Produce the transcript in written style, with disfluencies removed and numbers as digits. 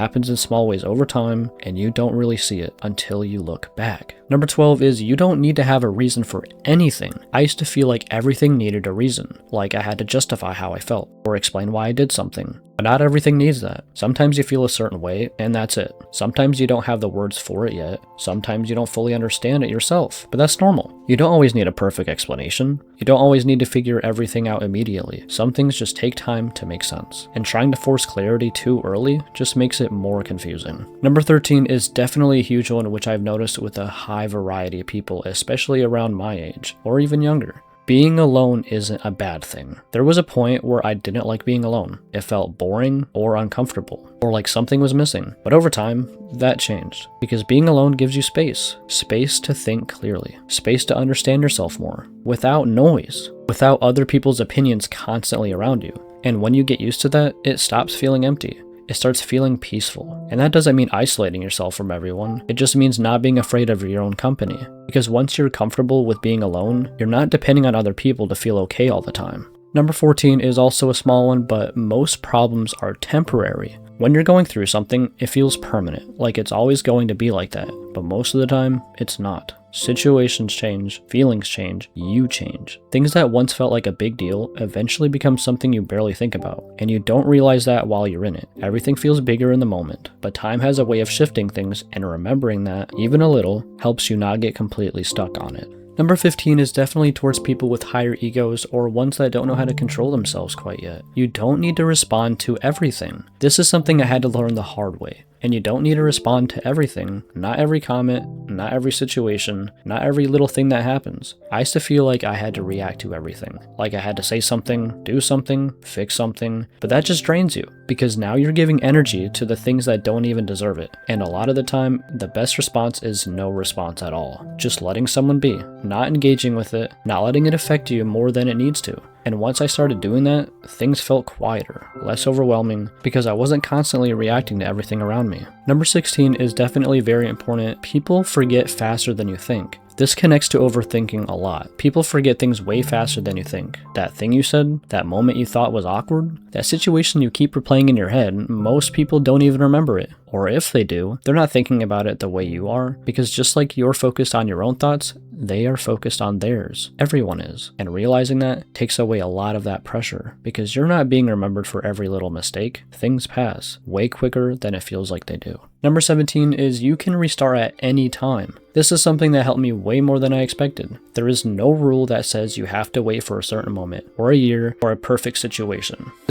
happens in small ways over time, and you don't really see it until you look back. Number 12 is you don't need to have a reason for anything. I used to feel like everything needed a reason, like I had to justify how I felt, or explain why I did something. But not everything needs that. Sometimes you feel a certain way, and that's it. Sometimes you don't have the words for it yet. Sometimes you don't fully understand it yourself, but that's normal. You don't always need a perfect explanation. You don't always need to figure everything out immediately. Some things just take time to make sense, and trying to force clarity too early just makes it more confusing. Number 13 is definitely a huge one, which I've noticed with a high variety of people, especially around my age, or even younger. Being alone isn't a bad thing. There was a point where I didn't like being alone. It felt boring or uncomfortable, or like something was missing. But over time, that changed. Because being alone gives you space. Space to think clearly. Space to understand yourself more. Without noise. Without other people's opinions constantly around you. And when you get used to that, it stops feeling empty. It starts feeling peaceful. And that doesn't mean isolating yourself from everyone. It just means not being afraid of your own company. Because once you're comfortable with being alone, you're not depending on other people to feel okay all the time. Number 14 is also a small one, but most problems are temporary. When you're going through something, it feels permanent, like it's always going to be like that. But most of the time, it's not. Situations change, feelings change, you change. Things that once felt like a big deal eventually become something you barely think about, and you don't realize that while you're in it. Everything feels bigger in the moment, but time has a way of shifting things, and remembering that, even a little, helps you not get completely stuck on it. Number 15 is definitely towards people with higher egos or ones that don't know how to control themselves quite yet. You don't need to respond to everything. This is something I had to learn the hard way. And you don't need to respond to everything. Not every comment, not every situation, not every little thing that happens. I used to feel like I had to react to everything. Like I had to say something, do something, fix something. But that just drains you, because now you're giving energy to the things that don't even deserve it. And a lot of the time, the best response is no response at all. Just letting someone be, not engaging with it, not letting it affect you more than it needs to. And once I started doing that, things felt quieter, less overwhelming, because I wasn't constantly reacting to everything around me. Number 16 is definitely very important. People forget faster than you think. This connects to overthinking a lot. People forget things way faster than you think. That thing you said, that moment you thought was awkward, that situation you keep replaying in your head, most people don't even remember it. Or if they do, they're not thinking about it the way you are, because just like you're focused on your own thoughts, they are focused on theirs. Everyone is. And realizing that takes away a lot of that pressure, because you're not being remembered for every little mistake. Things pass way quicker than it feels like they do. Number 17 is you can restart at any time. This is something that helped me way more than I expected. There is no rule that says you have to wait for a certain moment, or a year, or a perfect situation.